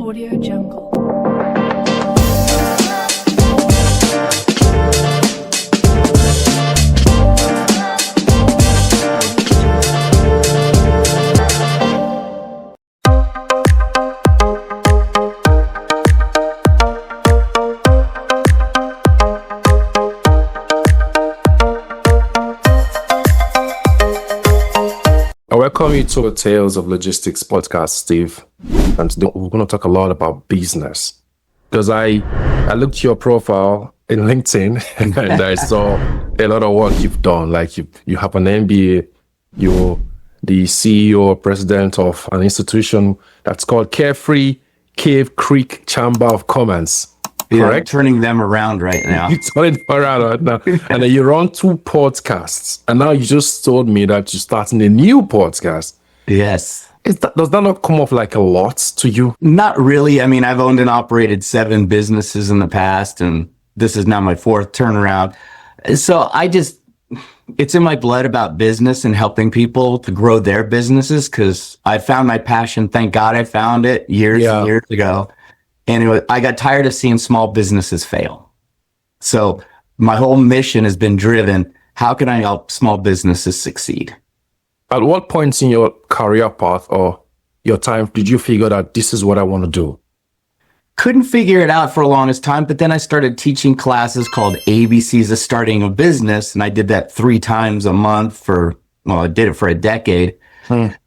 Audio Jungle. I welcome you to the Tales of Logistics podcast, Steve. And today we're going to talk a lot about business. Because I looked at your profile in LinkedIn and I saw a lot of work you've done. Like you have an MBA, you're the CEO or president of an institution that's called Carefree Cave Creek Chamber of Commerce. Yeah, Correct? turning them around right now. You're turning them around right now. And then you run 2 podcasts. And now you just told me that you're starting a new podcast. Yes. Does that not come off like a lot to you? Not really. I mean, I've owned and operated 7 businesses in the past, and this is now my 4th turnaround. So it's in my blood about business and helping people to grow their businesses because I found my passion. Thank God I found it years and years ago. And I got tired of seeing small businesses fail. So my whole mission has been driven, how can I help small businesses succeed? At what point in your career path or your time did you figure that this is what I want to do? Couldn't figure it out for the longest time, but then I started teaching classes called ABCs of Starting a Business, and I did that 3 times a month I did it for a decade.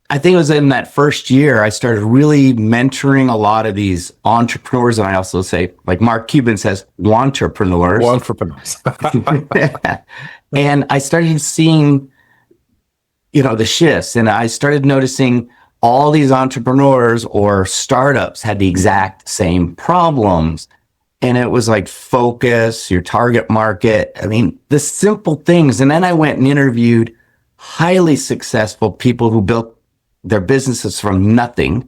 I think it was in that first year I started really mentoring a lot of these entrepreneurs, and I also say, like Mark Cuban says, wantrepreneurs. And I started seeing, the shifts, and I started noticing all these entrepreneurs or startups had the exact same problems. And it was like focus, your target market. I mean, the simple things. And then I went and interviewed highly successful people who built their businesses from nothing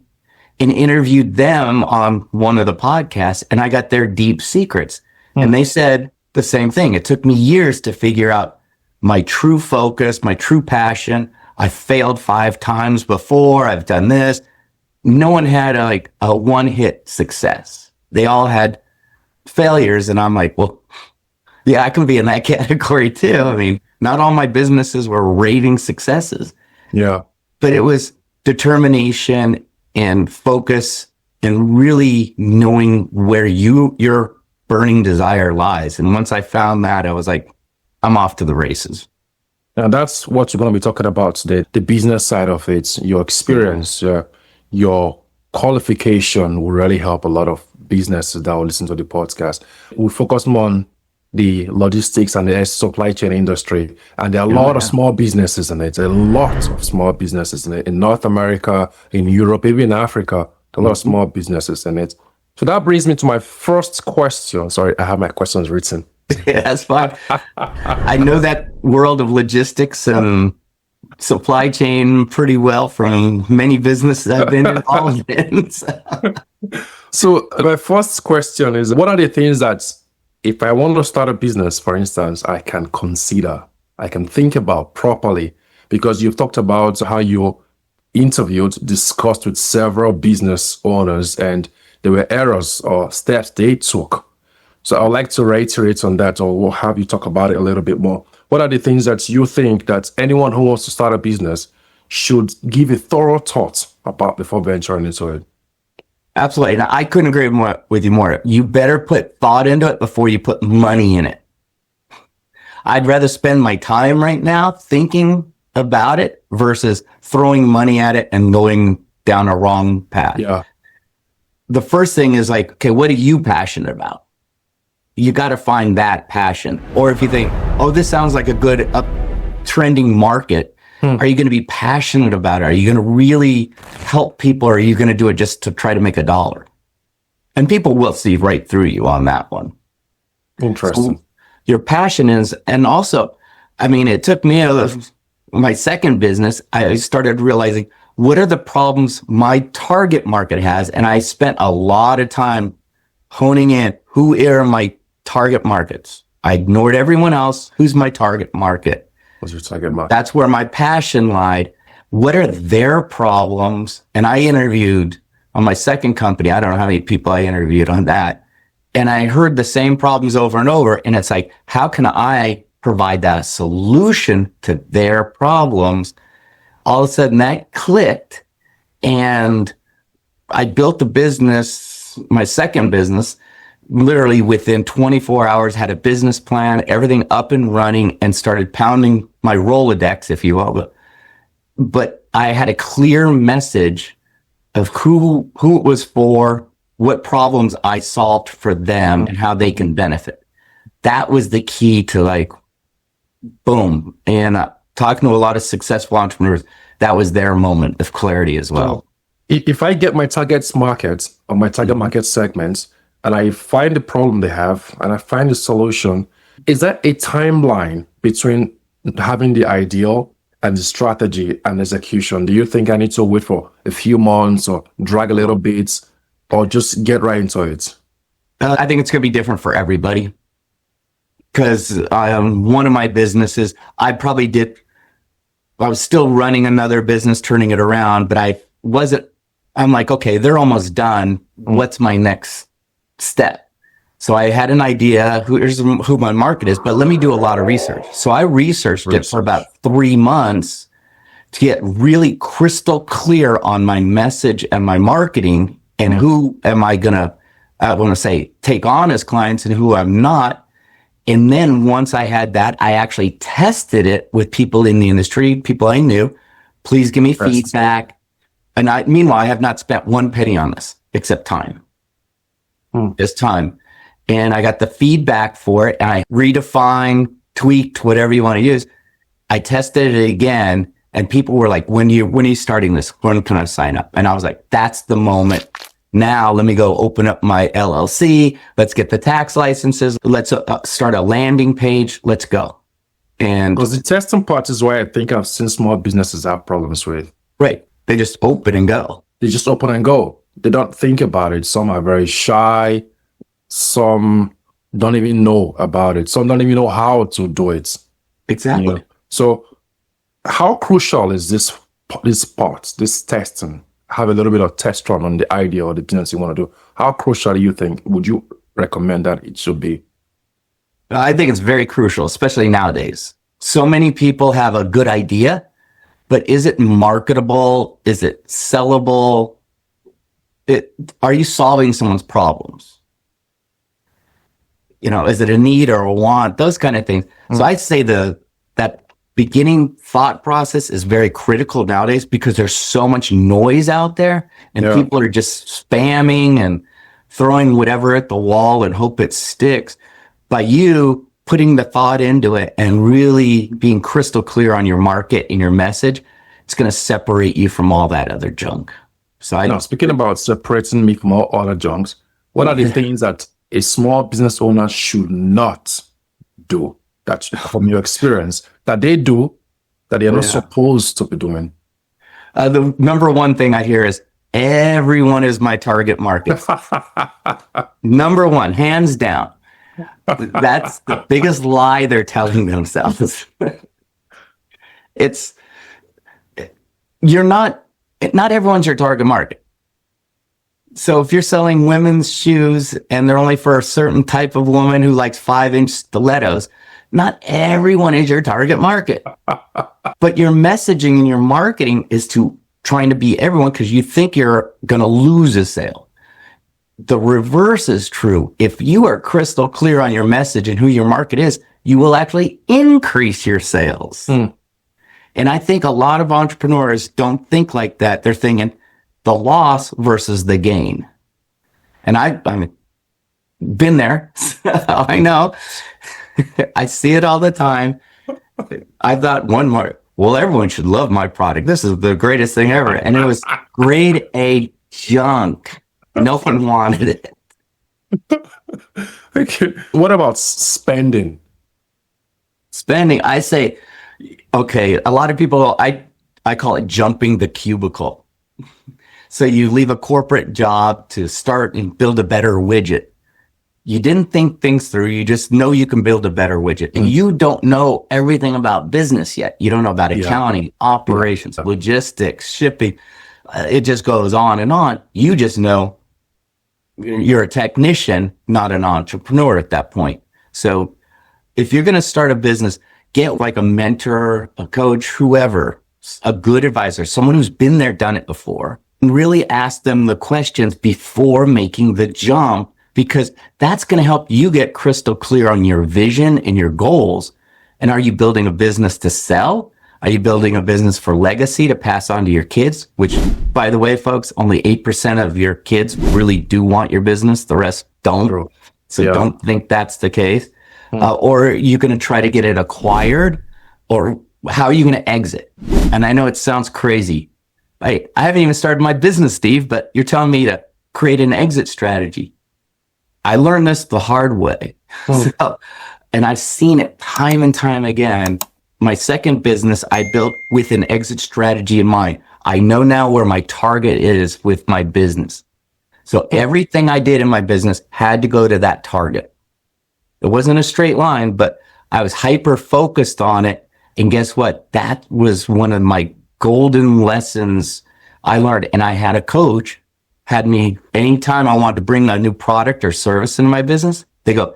and interviewed them on one of the podcasts, and I got their deep secrets. And they said the same thing. It took me years to figure out my true focus, my true passion. I failed 5 times before. I've done this. No one had a one-hit success. They all had failures. And I'm like, well, yeah, I can be in that category too. I mean, not all my businesses were raving successes. Yeah. But it was determination and focus and really knowing where your burning desire lies. And once I found that, I was like, I'm off to the races. And that's what you're going to be talking about today, the business side of it, your experience, your qualification will really help a lot of businesses that will listen to the podcast. We focus more on the logistics and the supply chain industry. And there are a lot of small businesses in it, a lot of small businesses in it, in North America, in Europe, even in Africa, a lot of small businesses in it. So that brings me to my first question. Sorry, I have my questions written. Yeah, that's fine. I know that world of logistics and supply chain pretty well from many businesses I've been involved in. So my first question is, what are the things that if I want to start a business, for instance, I can consider, I can think about properly? Because you've talked about how you interviewed, discussed with several business owners, and there were errors or steps they took. So I'd like to reiterate on that, or we'll have you talk about it a little bit more. What are the things that you think that anyone who wants to start a business should give a thorough thought about before venturing into it? Absolutely. And I couldn't agree with you more. You better put thought into it before you put money in it. I'd rather spend my time right now thinking about it versus throwing money at it and going down a wrong path. Yeah. The first thing is like, okay, what are you passionate about? You got to find that passion. Or if you think, oh, this sounds like a good trending market, are you going to be passionate about it? Are you going to really help people? Or are you going to do it just to try to make $1? And people will see right through you on that one. Interesting. So your passion is, and also, I mean, it took me my second business. I started realizing what are the problems my target market has. And I spent a lot of time honing in who are my target markets. I ignored everyone else. Who's my target market? What's your target market? That's where my passion lied. What are their problems? And I interviewed on my second company, I don't know how many people I interviewed on that. And I heard the same problems over and over. And it's like, how can I provide that solution to their problems? All of a sudden that clicked, and I built a business, my second business, literally within 24 hours, had a business plan, everything up and running, and started pounding my Rolodex, if you will. But I had a clear message of who it was for, what problems I solved for them, and how they can benefit. That was the key to, like, boom. And talking to a lot of successful entrepreneurs, that was their moment of clarity as well. If I get my target market or my target market segments, and I find the problem they have and I find the solution, is there a timeline between having the ideal and the strategy and execution? Do you think I need to wait for a few months or drag a little bit, or just get right into it? I think it's going to be different for everybody. Because one of my businesses, I was still running another business, turning it around, but I'm like, okay, they're almost done. What's my next step? So I had an idea, here's who my market is, but let me do a lot of research. So I researched it for about 3 months to get really crystal clear on my message and my marketing, and who am I want to say, take on as clients and who I'm not. And then once I had that, I actually tested it with people in the industry, people I knew. Please give me feedback. And meanwhile, I have not spent one penny on this except time. Just time. And I got the feedback for it, and I redefined, tweaked, whatever you want to use. I tested it again, and people were like, when are you starting this? When can I sign up? And I was like, that's the moment. Now let me go open up my LLC. Let's get the tax licenses. Let's start a landing page. Let's go. And because the testing part is why I think I've seen small businesses have problems with. Right. They just open and go. They just open and go. They don't think about it. Some are very shy. Some don't even know about it. Some don't even know how to do it. Exactly. You know? So how crucial is this part, this testing? Have a little bit of test run on the idea or the business you want to do. How crucial do you think, would you recommend that it should be? I think it's very crucial, especially nowadays. So many people have a good idea, but is it marketable? Is it sellable? Are you solving someone's problems? You know, is it a need or a want? Those kind of things. So I'd say that beginning thought process is very critical nowadays, because there's so much noise out there, and people are just spamming and throwing whatever at the wall and hope it sticks. By you putting the thought into it and really being crystal clear on your market and your message, it's going to separate you from all that other junk. So now, speaking about separating me from all other junks, what are the things that a small business owner should not do, that from your experience, that they do that they're not supposed to be doing? The number one thing I hear is, everyone is my target market. Number one, hands down. That's the biggest lie they're telling themselves. Not everyone's your target market. So if you're selling women's shoes and they're only for a certain type of woman who likes 5-inch stilettos, not everyone is your target market. But your messaging and your marketing is trying to be everyone, because you think you're going to lose a sale. The reverse is true. If you are crystal clear on your message and who your market is, you will actually increase your sales. And I think a lot of entrepreneurs don't think like that. They're thinking the loss versus the gain. And I've been there. I know. I see it all the time. I thought well, everyone should love my product. This is the greatest thing ever. And it was grade A junk. No one wanted it. Okay. What about spending? Spending, I say, okay, a lot of people, I call it jumping the cubicle. So you leave a corporate job to start and build a better widget. You didn't think things through. You just know you can build a better widget. And you don't know everything about business yet. You don't know about accounting, operations, logistics, shipping, it just goes on and on. You just know you're a technician, not an entrepreneur at that point. So if you're going to start a business, get like a mentor, a coach, whoever, a good advisor, someone who's been there, done it before, and really ask them the questions before making the jump, because that's going to help you get crystal clear on your vision and your goals. And are you building a business to sell? Are you building a business for legacy to pass on to your kids? Which, by the way, folks, only 8% of your kids really do want your business. The rest don't. True. So Yeah. don't think that's the case. Or are you going to try to get it acquired? Or how are you going to exit? And I know it sounds crazy. I haven't even started my business, Steve, but you're telling me to create an exit strategy. I learned this the hard way. And I've seen it time and time again. My second business, I built with an exit strategy in mind. I know now where my target is with my business. So everything I did in my business had to go to that target. It wasn't a straight line, but I was hyper focused on it. And guess what? That was one of my golden lessons I learned. And I had a coach, had me, anytime I wanted to bring a new product or service into my business, they go,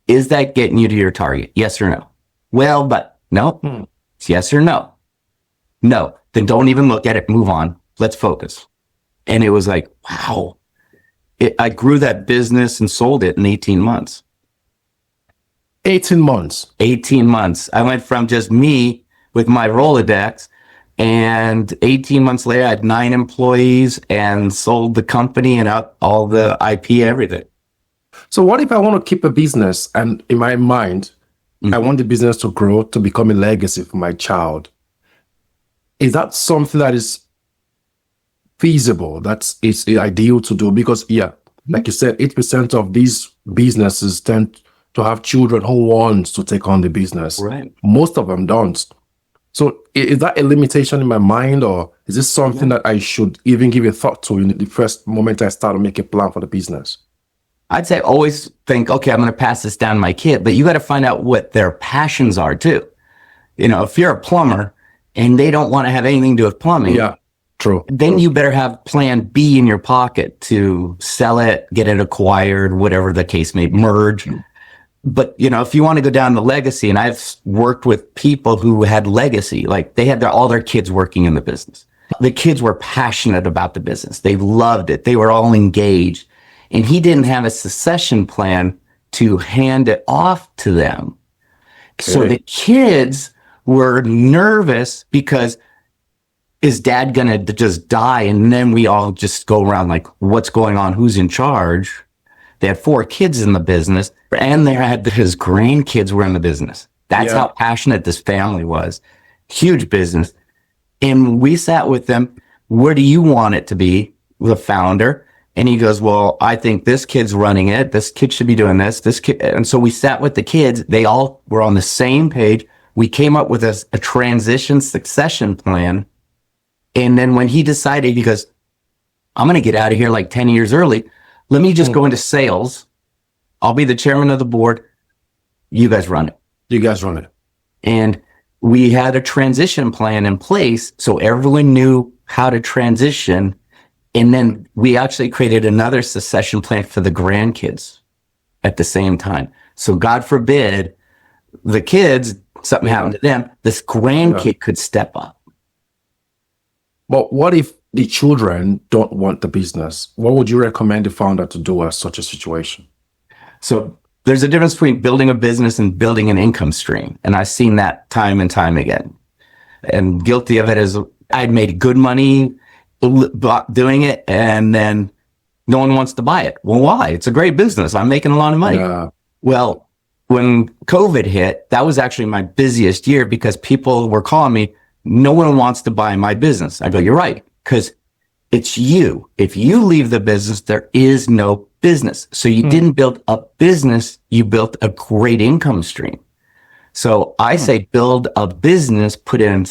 is that getting you to your target? Yes or no? Well, but no. It's yes or no. No. Then don't even look at it. Move on. Let's focus. And it was like, wow. I grew that business and sold it in 18 months. 18 months. 18 months. I went from just me with my Rolodex, and 18 months later, I had 9 employees and sold the company and out all the IP, everything. So what if I want to keep a business and in my mind, I want the business to grow to become a legacy for my child? Is that something that is feasible? That's it's ideal to do? Because like you said, 8% of these businesses tend to have children who want to take on the business. Right. Most of them don't. So is that a limitation in my mind, or is this something that I should even give a thought to in the first moment I start to make a plan for the business? I'd say always think, okay, I'm going to pass this down to my kid, but you got to find out what their passions are too. You know, if you're a plumber and they don't want to have anything to do with plumbing, true. Then you better have plan B in your pocket to sell it, get it acquired, whatever the case may be, merge. But, you know, if you want to go down the legacy, and I've worked with people who had legacy, like they had all their kids working in the business. The kids were passionate about the business. They loved it. They were all engaged. And he didn't have a succession plan to hand it off to them. Okay. So the kids were nervous because is dad going to just die? And then we all just go around like, what's going on? Who's in charge? They had 4 kids in the business, and they had his grandkids were in the business. That's how passionate this family was. Huge business. And we sat with them. Where do you want it to be? The founder. And he goes, well, I think this kid's running it. This kid should be doing this. This kid. And so we sat with the kids. They all were on the same page. We came up with a transition succession plan. And then when he decided, he goes, I'm going to get out of here like 10 years early. Let me just go into sales. I'll be the chairman of the board. You guys run it. You guys run it. And we had a transition plan in place so everyone knew how to transition. And then we actually created another succession plan for the grandkids at the same time. So God forbid the kids, something happened to them, this grandkid could step up. But what if the children don't want the business? What would you recommend the founder to do in such a situation? So there's a difference between building a business and building an income stream. And I've seen that time and time again. And guilty of it is I'd made good money doing it, and then no one wants to buy it. Well, why? It's a great business. I'm making a lot of money. Well, when COVID hit, that was actually my busiest year because people were calling me, no one wants to buy my business. I go, you're right, because it's you. If you leave the business, there is no business. So you didn't build a business, you built a great income stream. So I say build a business, put in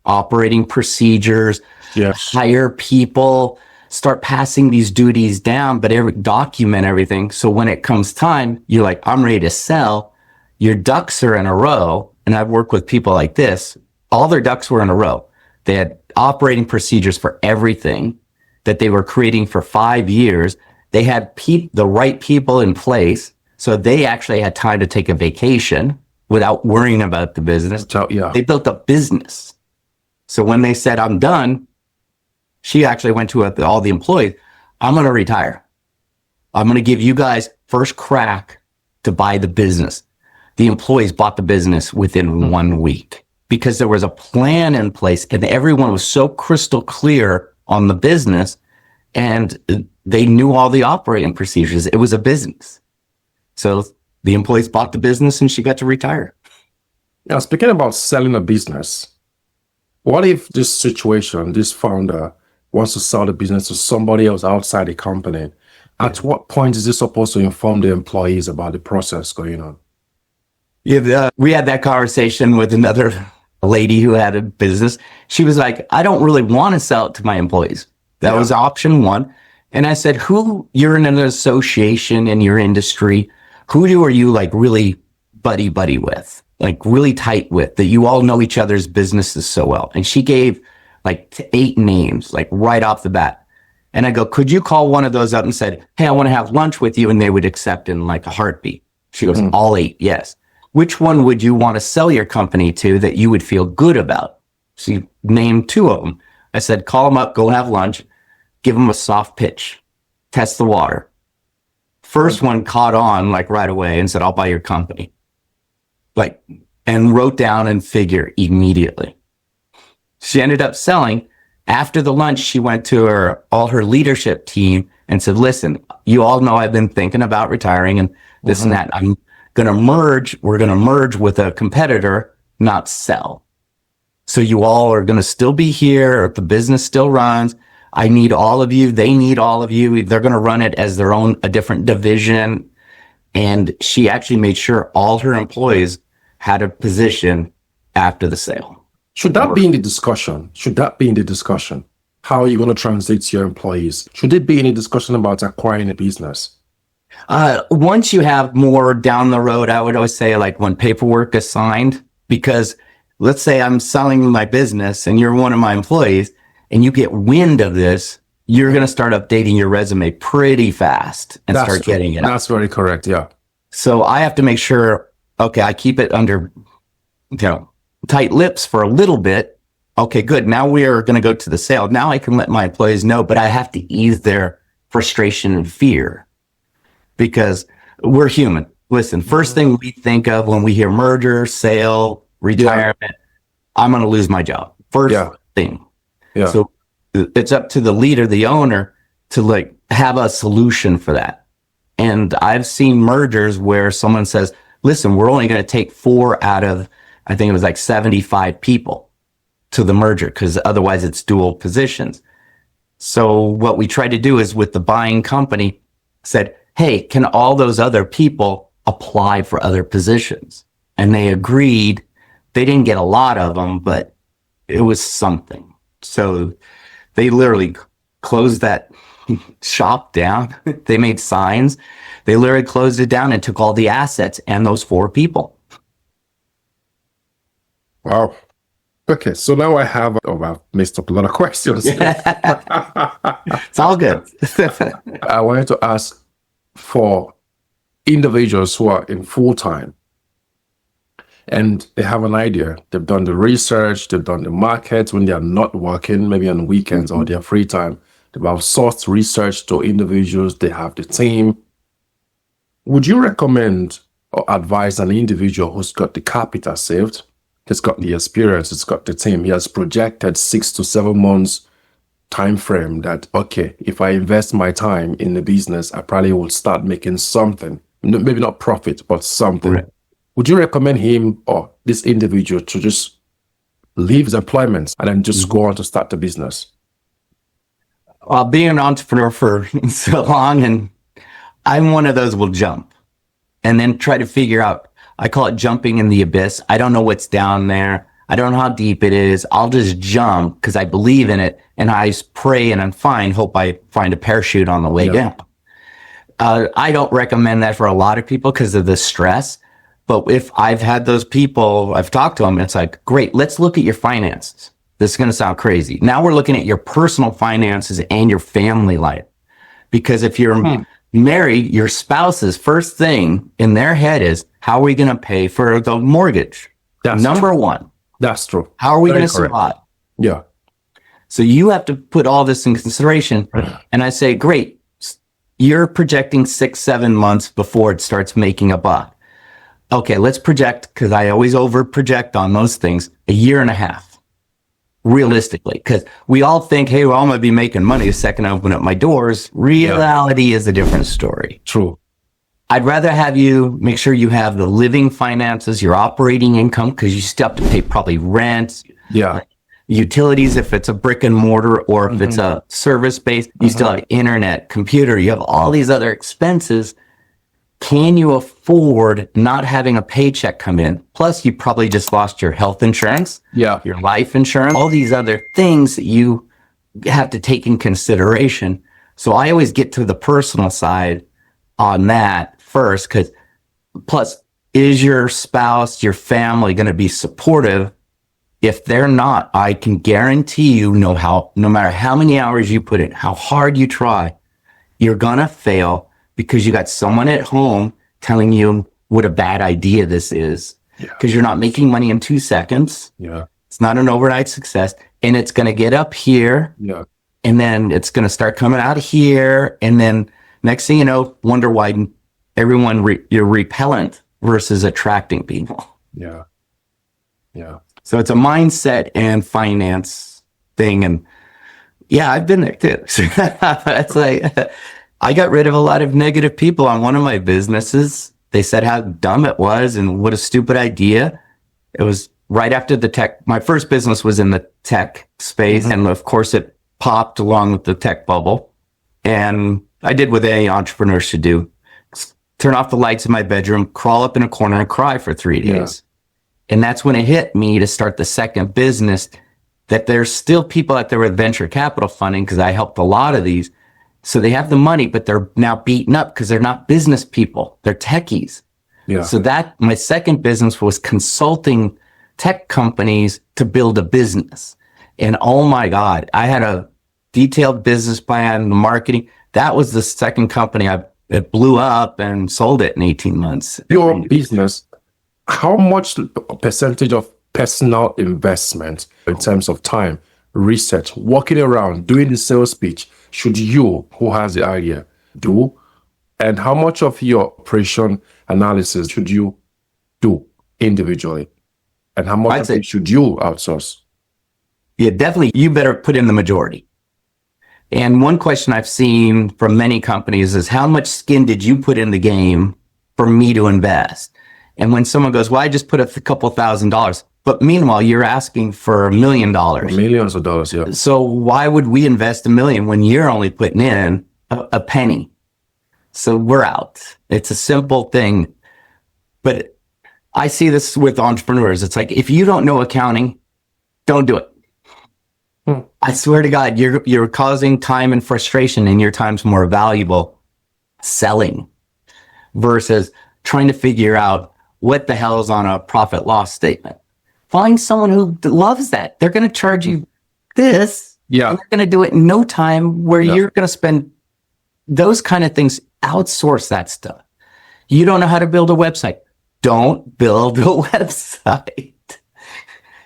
operating procedures, hire people, start passing these duties down, but document everything. So when it comes time, you're like, I'm ready to sell. Your ducks are in a row. And I've worked with people like this. All their ducks were in a row. They had operating procedures for everything that they were creating for 5 years. They had the right people in place. So they actually had time to take a vacation without worrying about the business. So, yeah. They built a business. So when they said, I'm done, she actually went to all the employees, I'm going to retire. I'm going to give you guys first crack to buy the business. The employees bought the business within 1 week because there was a plan in place and everyone was so crystal clear on the business and they knew all the operating procedures. It was a business. So the employees bought the business and she got to retire. Now, speaking about selling a business, what if this situation, this founder wants to sell the business to somebody else outside the company? At what point is this supposed to inform the employees about the process going on? Yeah, we had that conversation with another lady who had a business. She was like, I don't really want to sell it to my employees. That was option one. And I said, you're in an association in your industry. Who are you like really buddy with, like really tight with, that you all know each other's businesses so well? And she gave like 8 names, like right off the bat. And I go, could you call one of those up and said, hey, I want to have lunch with you? And they would accept in like a heartbeat. She goes, all 8, yes. Which one would you want to sell your company to that you would feel good about? She named 2 of them. I said, call them up, go have lunch, give them a soft pitch, test the water. First one caught on like right away and said, I'll buy your company. Like, and wrote down and figure immediately. She ended up selling. After the lunch, she went to all her leadership team and said, listen, you all know I've been thinking about retiring and this and that. I'm going to merge. We're going to merge with a competitor, not sell. So you all are going to still be here. The business still runs. I need all of you. They need all of you. They're going to run it as a different division. And she actually made sure all her employees had a position after the sale. Should that be in the discussion? How are you going to translate to your employees? Should it be any discussion about acquiring a business? Once you have more down the road, I would always say like when paperwork is signed, because let's say I'm selling my business and you're one of my employees and you get wind of this, you're going to start updating your resume pretty fast and start getting it. That's very correct. Yeah. So I have to make sure, okay, I keep it under, tight lips for a little bit. Okay, good. Now we are going to go to the sale. Now I can let my employees know, but I have to ease their frustration and fear because we're human. Listen, first thing we think of when we hear merger, sale, retirement, I'm going to lose my job. First thing. Yeah. So it's up to the leader, the owner, to like have a solution for that. And I've seen mergers where someone says, listen, we're only going to take 4 out of, I think it was like 75 people to the merger because otherwise it's dual positions. So what we tried to do is with the buying company said, hey, can all those other people apply for other positions? And they agreed. They didn't get a lot of them, but it was something. So they literally closed that shop down. They made signs. They literally closed it down and took all the assets and those 4 people. Wow. Okay, so now I've messed up a lot of questions. It's all good. I wanted to ask for individuals who are in full-time and they have an idea. They've done the research, they've done the market when they are not working, maybe on weekends or their free time. They've outsourced research to individuals. They have the team. Would you recommend or advise an individual who's got the capital saved, he's got the experience, he's got the team, he has projected 6 to 7 months time frame that, okay, if I invest my time in the business, I probably will start making something, maybe not profit, but something. Right. Would you recommend him or this individual to just leave his employment and then just go on to start the business? Well, being an entrepreneur for so long, and I'm one of those will jump and then try to figure out, I call it jumping in the abyss. I don't know what's down there. I don't know how deep it is. I'll just jump because I believe in it and I pray and I'm fine. Hope I find a parachute on the way down. I don't recommend that for a lot of people because of the stress. But if I've had those people, I've talked to them, it's like, great, let's look at your finances. This is going to sound crazy. Now we're looking at your personal finances and your family life. Because if you're married, your spouse's first thing in their head is, how are we going to pay for the mortgage? That's Number true. one. That's true. How are we Very going to correct. survive? Yeah. So you have to put all this in consideration. And I say, great. You're projecting 6-7 months before it starts making a buck. Okay, let's project, because I always over project on those things, a year and a half, realistically. Because we all think, hey, well, I'm going to be making money the second I open up my doors. Reality is a different story. True. I'd rather have you make sure you have the living finances, your operating income, because you still have to pay probably rent, Yeah. utilities if it's a brick and mortar, or if it's a service based, you still have internet, computer, you have all these other expenses. Can you afford not having a paycheck come in? Plus, you probably just lost your health insurance, Yeah. your life insurance, all these other things that you have to take in consideration. So I always get to the personal side on that first, because plus, is your spouse, your family going to be supportive? If they're not, I can guarantee you, no matter how many hours you put in, how hard you try, you're going to fail, because you got someone at home telling you what a bad idea this is, because you're not making money in 2 seconds. Yeah. It's not an overnight success, and it's going to get up here, Yeah. and then it's going to start coming out of here. And then next thing you know, wonder why you're repellent versus attracting people. Yeah. Yeah. So it's a mindset and finance thing. And yeah, I've been there too. It's like, I got rid of a lot of negative people on one of my businesses. They said how dumb it was and what a stupid idea. It was right after the tech. My first business was in the tech space. And of course it popped along with the tech bubble. And I did what any entrepreneur should do. Turn off the lights in my bedroom, crawl up in a corner and cry for 3 days. And that's when it hit me to start the second business, that there's still people out there with venture capital funding, because I helped a lot of these. So they have the money, but they're now beaten up because they're not business people. They're techies. Yeah. So that my second business was consulting tech companies to build a business. And oh my God, I had a detailed business plan, the marketing. That was the second company it blew up and sold it in 18 months. Your business, how much percentage of personal investment in terms of time, research, walking around, doing the sales pitch, should you, who has the idea, do? And how much of your operation analysis should you do individually? And how much of it should you outsource? Yeah, definitely. You better put in the majority. And one question I've seen from many companies is, how much skin did you put in the game for me to invest? And when someone goes, well, I just put a couple $1,000, but meanwhile, you're asking for $1 million. Millions of dollars, yeah. So why would we invest $1 million when you're only putting in a penny? So we're out. It's a simple thing. But I see this with entrepreneurs. It's like, if you don't know accounting, don't do it. I swear to God, you're causing time and frustration, and your time's more valuable selling versus trying to figure out what the hell is on a profit loss statement. Find someone who loves that. They're going to charge you this. Yeah. And they're going to do it in no time, where you're going to spend those kind of things. Outsource that stuff. You don't know how to build a website. Don't build a website.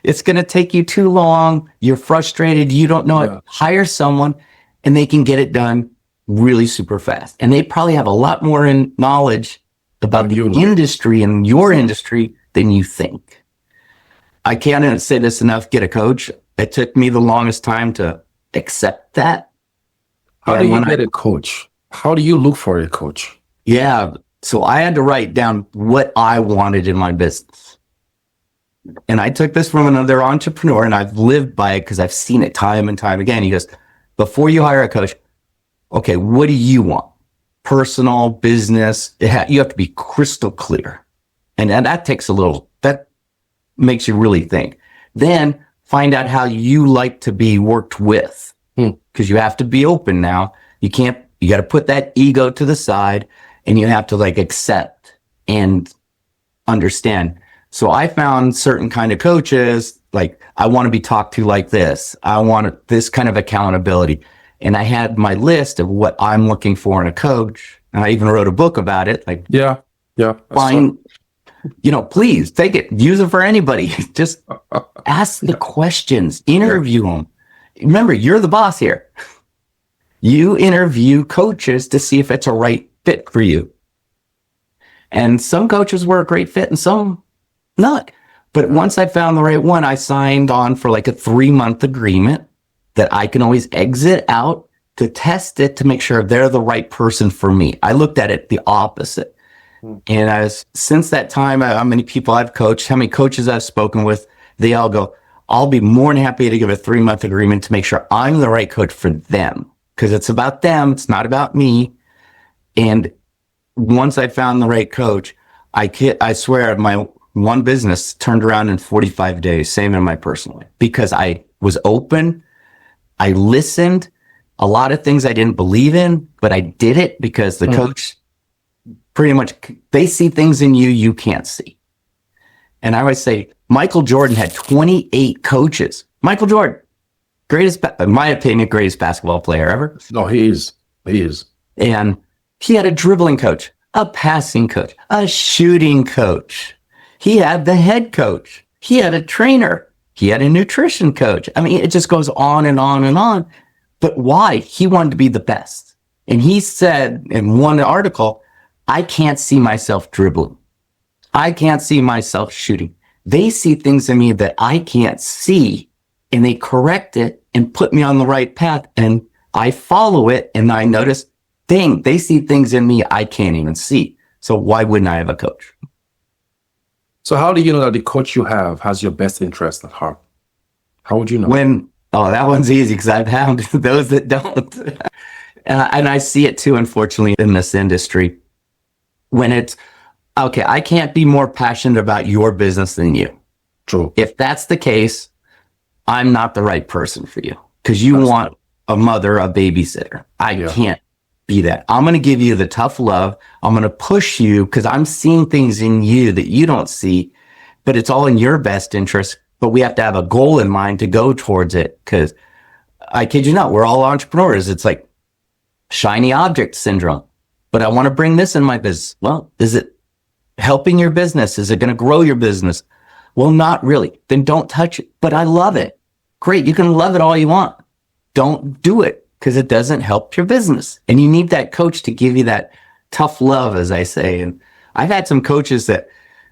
It's going to take you too long. You're frustrated. You don't know it. Hire someone, and they can get it done really super fast. And they probably have a lot more knowledge about the industry and your industry than you think. I can't say this enough. Get a coach. It took me the longest time to accept that. How do you get a coach? How do you look for a coach? Yeah. So I had to write down what I wanted in my business. And I took this from another entrepreneur, and I've lived by it because I've seen it time and time again. He goes, before you hire a coach, okay, what do you want? Personal, business, you have to be crystal clear. And that that makes you really think. Then find out how you like to be worked with, because you have to be open now. You got to put that ego to the side, and you have to accept and understand. So I found certain kind of coaches, like I want to be talked to like this. I want this kind of accountability. And I had my list of what I'm looking for in a coach. And I even wrote a book about it. Like, Yeah. find, please take it, use it for anybody. Just ask the questions, interview them. Remember, you're the boss here. You interview coaches to see if it's a right fit for you. And some coaches were a great fit and some not. But once I found the right one, I signed on for like a 3-month agreement that I can always exit out to test it to make sure they're the right person for me. I looked at it the opposite. And since that time, how many people I've coached, how many coaches I've spoken with, they all go, I'll be more than happy to give a 3-month agreement to make sure I'm the right coach for them. Because it's about them. It's not about me. And once I found the right coach, I swear my one business turned around in 45 days, same in my personal life, because I was open. I listened. A lot of things I didn't believe in, but I did it because the coach pretty much, they see things in you you can't see. And I always say, Michael Jordan had 28 coaches. Michael Jordan, in my opinion, greatest basketball player ever. No, he is. And he had a dribbling coach, a passing coach, a shooting coach. He had the head coach. He had a trainer. He had a nutrition coach. I mean, it just goes on and on and on. But why? He wanted to be the best. And he said in one article, I can't see myself dribbling. I can't see myself shooting. They see things in me that I can't see, and they correct it and put me on the right path. And I follow it, and I notice, dang, they see things in me I can't even see. So why wouldn't I have a coach? So how do you know that the coach you have has your best interest at heart? How would you know? That one's easy because I've found those that don't. And I see it too, unfortunately, in this industry. When it's, okay, I can't be more passionate about your business than you. True. If that's the case, I'm not the right person for you because you want a mother, a babysitter. I can't be that. I'm going to give you the tough love. I'm going to push you because I'm seeing things in you that you don't see, but it's all in your best interest. But we have to have a goal in mind to go towards it because I kid you not, we're all entrepreneurs. It's like shiny object syndrome. But I want to bring this in my business. Well, is it helping your business? Is it going to grow your business? Well, not really. Then don't touch it. But I love it. Great. You can love it all you want. Don't do it because it doesn't help your business. And you need that coach to give you that tough love, as I say. And I've had some coaches that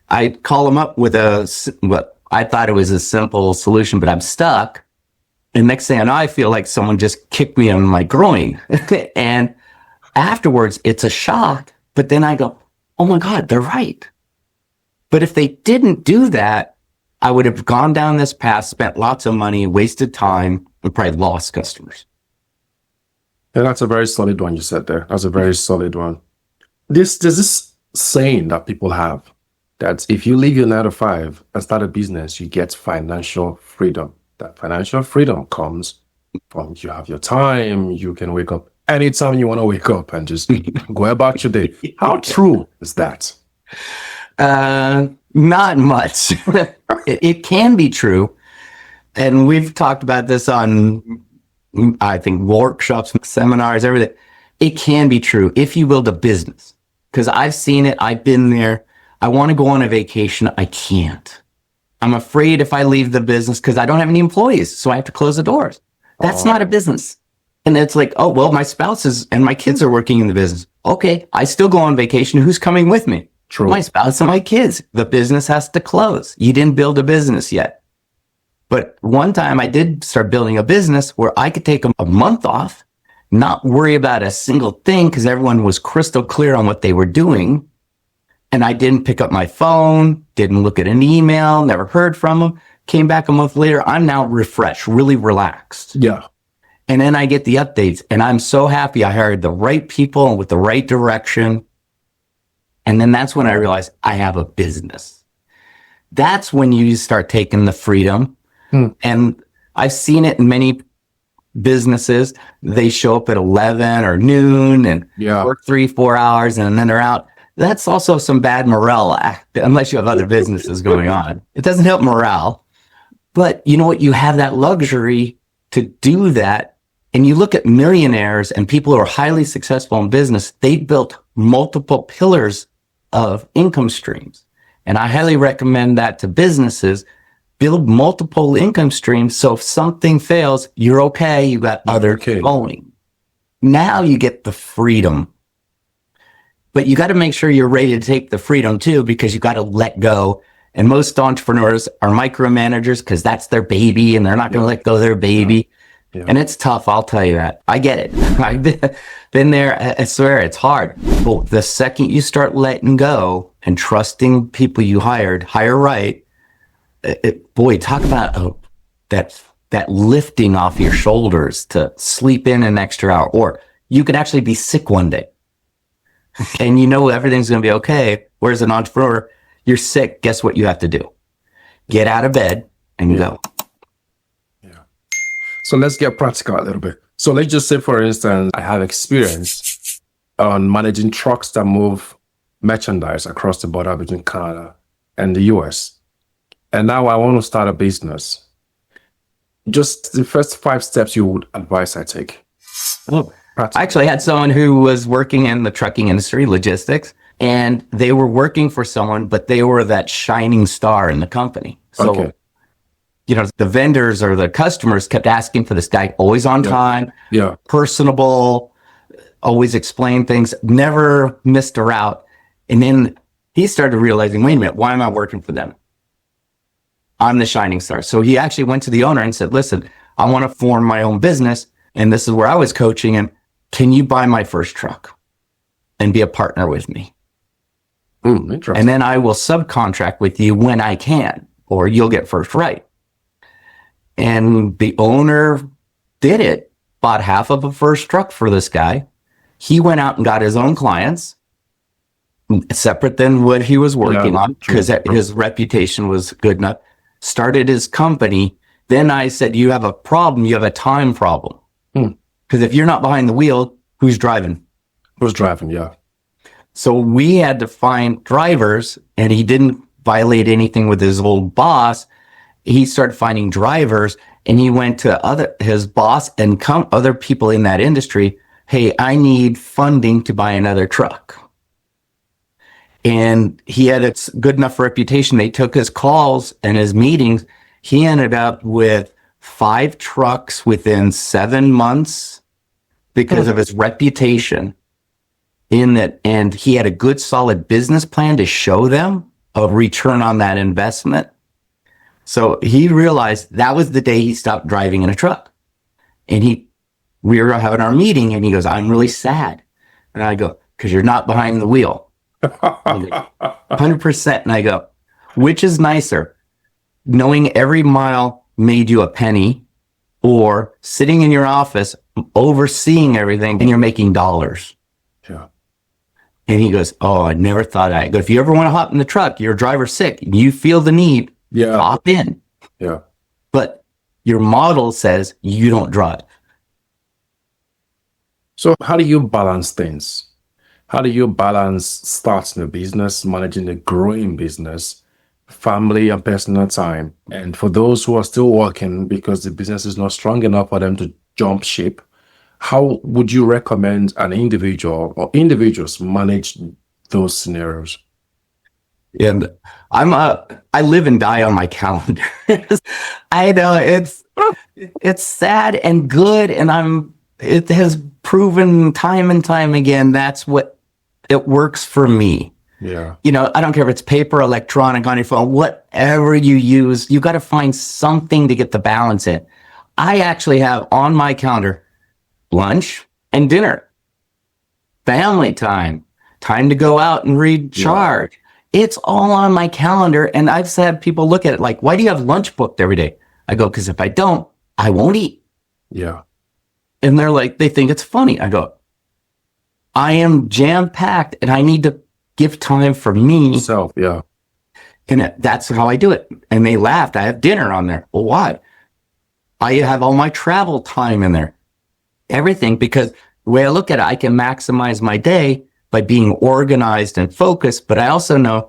I call them up with what I thought it was a simple solution, but I'm stuck. And next thing I know, I feel like someone just kicked me on my groin. And afterwards, it's a shock. But then I go, oh my God, they're right. But if they didn't do that, I would have gone down this path, spent lots of money, wasted time, and probably lost customers. And that's a very solid one you said there. That's a very solid one. There's this saying that people have that if you leave your 9 to 5 and start a business, you get financial freedom. That financial freedom comes from you have your time, you can wake up anytime you want to wake up and just go about your day. How true is that? Not much. It can be true. And we've talked about this on, I think, workshops, seminars, everything. It can be true if you build a business. Because I've seen it. I've been there. I want to go on a vacation. I can't. I'm afraid if I leave the business because I don't have any employees. So I have to close the doors. That's not a business. And it's like, oh, well, my spouse and my kids are working in the business. Okay, I still go on vacation. Who's coming with me? True. My spouse and my kids. The business has to close. You didn't build a business yet. But one time I did start building a business where I could take a month off, not worry about a single thing because everyone was crystal clear on what they were doing. And I didn't pick up my phone, didn't look at an email, never heard from them. Came back a month later. I'm now refreshed, really relaxed. Yeah. And then I get the updates and I'm so happy I hired the right people and with the right direction. And then that's when I realized I have a business. That's when you start taking the freedom. And I've seen it in many businesses. They show up at 11 or noon and work 3-4 hours and then they're out. that's also some bad morale, unless you have other businesses going on. It doesn't help morale. But you know what? You have that luxury to do that. And you look at millionaires and people who are highly successful in business, they built multiple pillars of income streams. And I highly recommend that to businesses. Build multiple income streams. So if something fails, you're okay. You got others going. Now you get the freedom. But you got to make sure you're ready to take the freedom too, because you got to let go. And most entrepreneurs are micromanagers because that's their baby and they're not going to let go of their baby. Yeah. And it's tough. I'll tell you that. I get it. I've been there. I swear it's hard. But the second you start letting go and trusting people you hire right, boy, talk about that lifting off your shoulders to sleep in an extra hour. Or you could actually be sick one day and you know everything's going to be okay. Whereas an entrepreneur, you're sick. Guess what you have to do? Get out of bed and go. Yeah. So let's get practical a little bit. So let's just say, for instance, I have experience on managing trucks that move merchandise across the border between Canada and the US. And now I want to start a business. Just the first 5 steps you would advise I take. Oh, I actually had someone who was working in the trucking industry, logistics, and they were working for someone, but they were that shining star in the company. So, you know, the vendors or the customers kept asking for this guy, always on time, personable, always explain things, never missed a route. And then he started realizing, wait a minute, why am I working for them? I'm the shining star. So he actually went to the owner and said, listen, I want to form my own business. And this is where I was coaching him. Can you buy my first truck and be a partner with me? And then I will subcontract with you when I can, or you'll get first right. And the owner did it, bought half of a first truck for this guy. He went out and got his own clients, separate than what he was working on, because his reputation was good enough. Started his company. Then I said, you have a problem. You have a time problem. Because if you're not behind the wheel, who's driving? Who's driving? Yeah. So we had to find drivers, and he didn't violate anything with his old boss. He started finding drivers, and he went to his boss and other people in that industry. Hey, I need funding to buy another truck. And he had a good enough reputation. They took his calls and his meetings. He ended up with 5 trucks within 7 months because of his reputation in that. And he had a good, solid business plan to show them a return on that investment. So he realized that was the day he stopped driving in a truck. And we were having our meeting and he goes, I'm really sad. And I go, because you're not behind the wheel. 100%. And I go, which is nicer? Knowing every mile made you a penny, or sitting in your office overseeing everything and you're making dollars. Yeah. And he goes, oh, I never thought I go. If you ever want to hop in the truck, your driver's sick, and you feel the need, hop in. Yeah. But your model says you don't drive. So how do you balance things? How do you balance starting a business, managing a growing business, family and personal time? And for those who are still working because the business is not strong enough for them to jump ship, how would you recommend an individual or individuals manage those scenarios? And I live and die on my calendar. I know it's sad and good, and it has proven time and time again that's what it works for me. Yeah. You know, I don't care if it's paper, electronic, on your phone, whatever you use, you got to find something to get the balance in. I actually have on my calendar lunch and dinner, family time to go out and recharge. Yeah. It's all on my calendar. And I've had people look at it like, why do you have lunch booked every day? I go, because if I don't, I won't eat. Yeah. And they're like, they think it's funny. I go, I am jam-packed and I need to give time for me. So, yeah. And that's how I do it. And they laughed. I have dinner on there. Well, why? I have all my travel time in there. Everything, because the way I look at it, I can maximize my day, by being organized and focused. But I also know,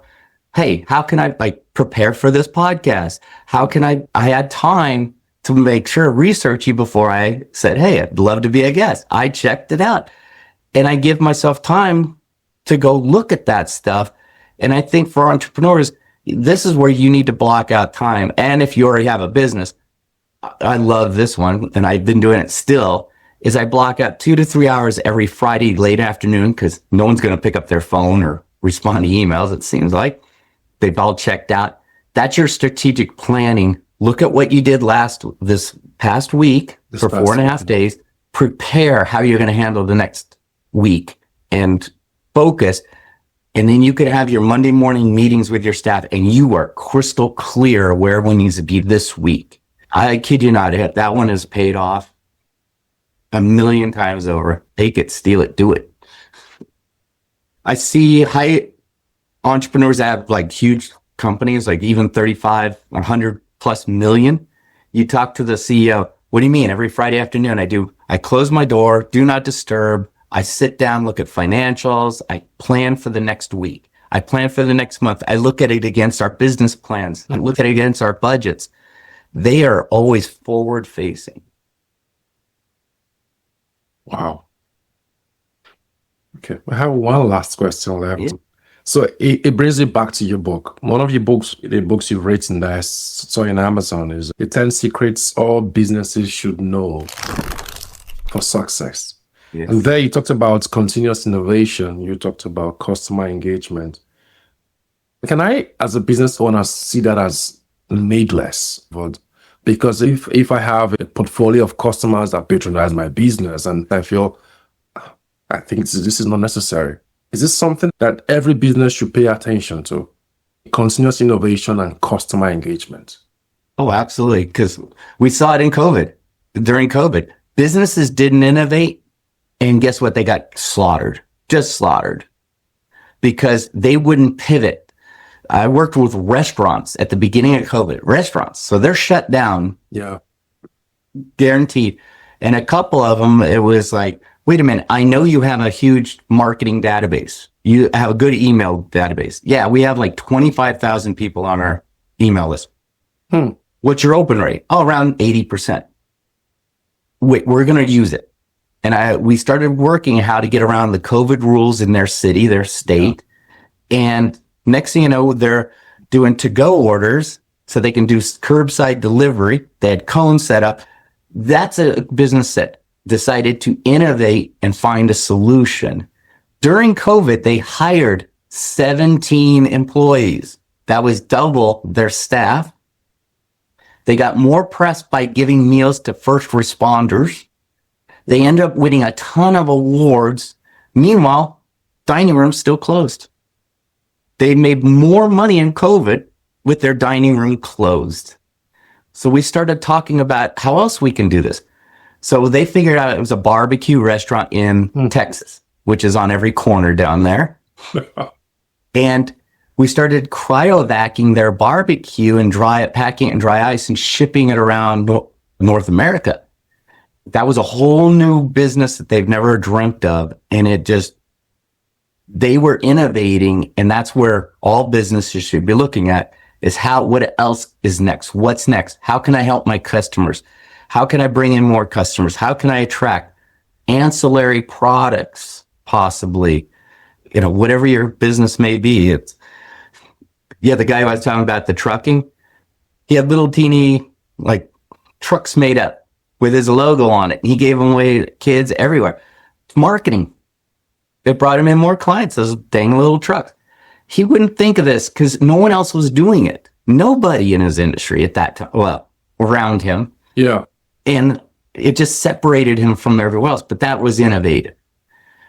hey, how can I like prepare for this podcast? How can I had time to make sure research you before I said, hey, I'd love to be a guest. I checked it out and I give myself time to go look at that stuff. And I think for entrepreneurs, this is where you need to block out time. And if you already have a business, I love this one, and I've been doing it still, is I block out 2 to 3 hours every Friday late afternoon because no one's going to pick up their phone or respond to emails, it seems like. They've all checked out. That's your strategic planning. Look at what you did this past week for 4.5 days. Prepare how you're going to handle the next week and focus. And then you could have your Monday morning meetings with your staff and you are crystal clear where everyone needs to be this week. I kid you not, that one has paid off 1,000,000 times over. Take it, steal it, do it. I see high entrepreneurs that have like huge companies, like even 35, 100 plus million. You talk to the CEO, what do you mean? Every Friday afternoon I close my door, do not disturb. I sit down, look at financials. I plan for the next week. I plan for the next month. I look at it against our business plans. I look at it against our budgets. They are always forward facing. Wow. Okay. I have one last question left. Yeah. So it brings it back to your book. One of your books, the books you've written that I saw in Amazon is The 10 Secrets All Businesses Should Know for Success. Yes. And there you talked about continuous innovation. You talked about customer engagement. Can I, as a business owner, see that as needless? But because if I have a portfolio of customers that patronize my business and I feel, I think this is not necessary. Is this something that every business should pay attention to? Continuous innovation and customer engagement. Oh, absolutely. Because we saw it in COVID. During COVID, businesses didn't innovate. And guess what? They got slaughtered, just slaughtered, because they wouldn't pivot. I worked with restaurants at the beginning of COVID, restaurants. So they're shut down. Yeah. Guaranteed. And a couple of them, it was like, wait a minute, I know you have a huge marketing database. You have a good email database. Yeah, we have like 25,000 people on our email list. What's your open rate? Oh, around 80%. Wait, we're going to use it. And we started working how to get around the COVID rules in their city, their state. Yeah. And next thing you know, they're doing to-go orders so they can do curbside delivery. They had cones set up. That's a business that decided to innovate and find a solution. During COVID, they hired 17 employees. That was double their staff. They got more press by giving meals to first responders. They end up winning a ton of awards. Meanwhile, dining rooms still closed. They made more money in COVID with their dining room closed. So we started talking about how else we can do this. So they figured out it was a barbecue restaurant in Texas, which is on every corner down there. And we started cryovacuuming their barbecue and packing it in dry ice and shipping it around North America. That was a whole new business that they've never dreamt of. And they were innovating. And that's where all businesses should be looking at is what else is next? What's next? How can I help my customers? How can I bring in more customers? How can I attract ancillary products, possibly, whatever your business may be. The guy I was talking about, the trucking, he had little teeny, trucks made up with his logo on it. He gave them away to kids everywhere. Marketing. It brought him in more clients, those dang little trucks. He wouldn't think of this because no one else was doing it. Nobody in his industry at that time, around him. Yeah. And it just separated him from everyone else. But that was innovative.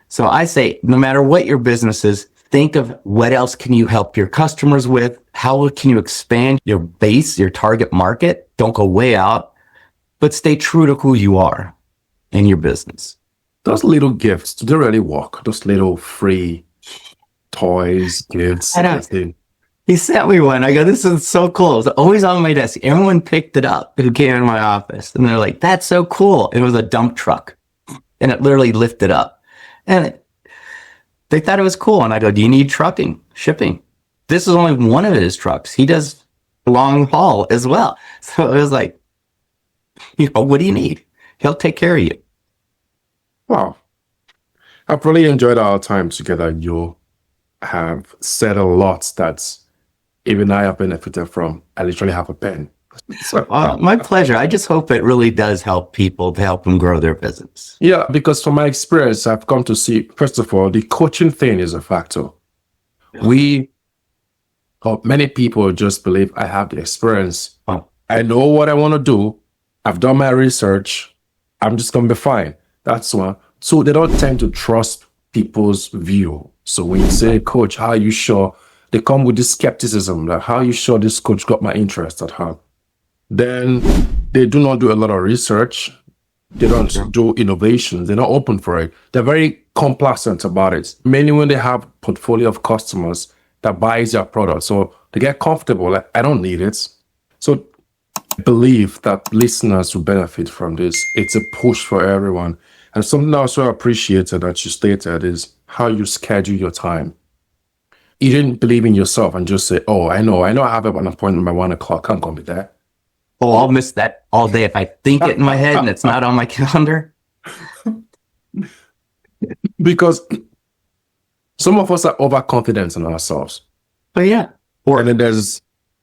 So I say, no matter what your business is, think of what else can you help your customers with? How can you expand your base, your target market? Don't go way out, but stay true to who you are in your business. Those little gifts, do they really work? Those little free toys, gifts. He sent me one. I go, this is so cool. It was always on my desk. Everyone picked it up who came in my office. And they're like, that's so cool. It was a dump truck. And it literally lifted up. And they thought it was cool. And I go, do you need shipping? This is only one of his trucks. He does long haul as well. So it was like, what do you need? He'll take care of you. Wow. I've really enjoyed our time together. You have said a lot that even I have benefited from. I literally have a pen. So, my pleasure. I just hope it really does help people to help them grow their business. yeah, because from my experience, I've come to see, first of all, the coaching thing is a factor. Many people just believe I have the experience. Oh. I know what I want to do. I've done my research. I'm just going to be fine. That's one. So they don't tend to trust people's view. So when you say, coach, how are you sure? They come with this skepticism, like, how are you sure this coach got my interest at heart? Then they do not do a lot of research. They don't do innovations. They're not open for it. They're very complacent about it. Mainly when they have a portfolio of customers that buys their product. So they get comfortable. Like, I don't need it. So I believe that listeners will benefit from this. It's a push for everyone. And something I also appreciated that you stated is how you schedule your time. You didn't believe in yourself and just say, oh, I know I have an appointment by 1 o'clock. I'm going to be there. Oh, I'll miss that all day if I think it in my head and it's not on my calendar. Because some of us are overconfident in ourselves. But yeah. And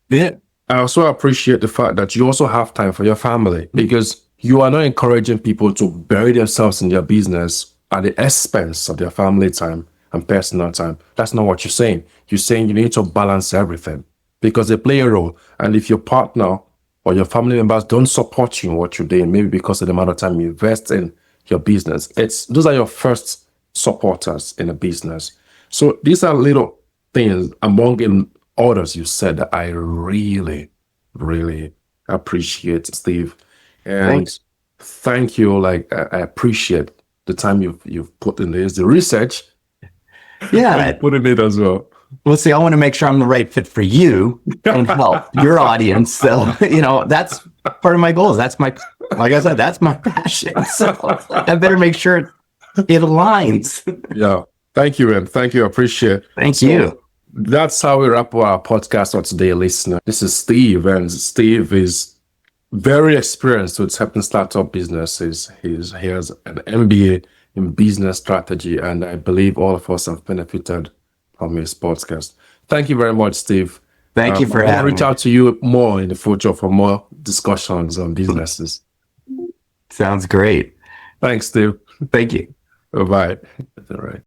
then I also appreciate the fact that you also have time for your family, because you are not encouraging people to bury themselves in their business at the expense of their family time and personal time. That's not what you're saying. You're saying you need to balance everything because they play a role. And if your partner or your family members don't support you in what you're doing, maybe because of the amount of time you invest in your business, those are your first supporters in a business. So these are little things among others you said that I really, really appreciate, Steve. And Thanks. thank you. Like, I appreciate the time you've put in this, the research. Yeah. Put in it as well. Well, see, I want to make sure I'm the right fit for you and help your audience. So, that's part of my goals. Like I said, that's my passion. So I better make sure it aligns. Yeah. Thank you, man. Thank you. I appreciate it. Thank you. That's how we wrap up our podcast for today, listener. This is Steve, and Steve is very experienced with helping startup businesses. He has an MBA in business strategy, and I believe all of us have benefited from his podcast. Thank you very much, Steve. Thank you for having me. I'll reach out to you more in the future for more discussions on businesses. Sounds great. Thanks, Steve. Thank you. Bye-bye. All right.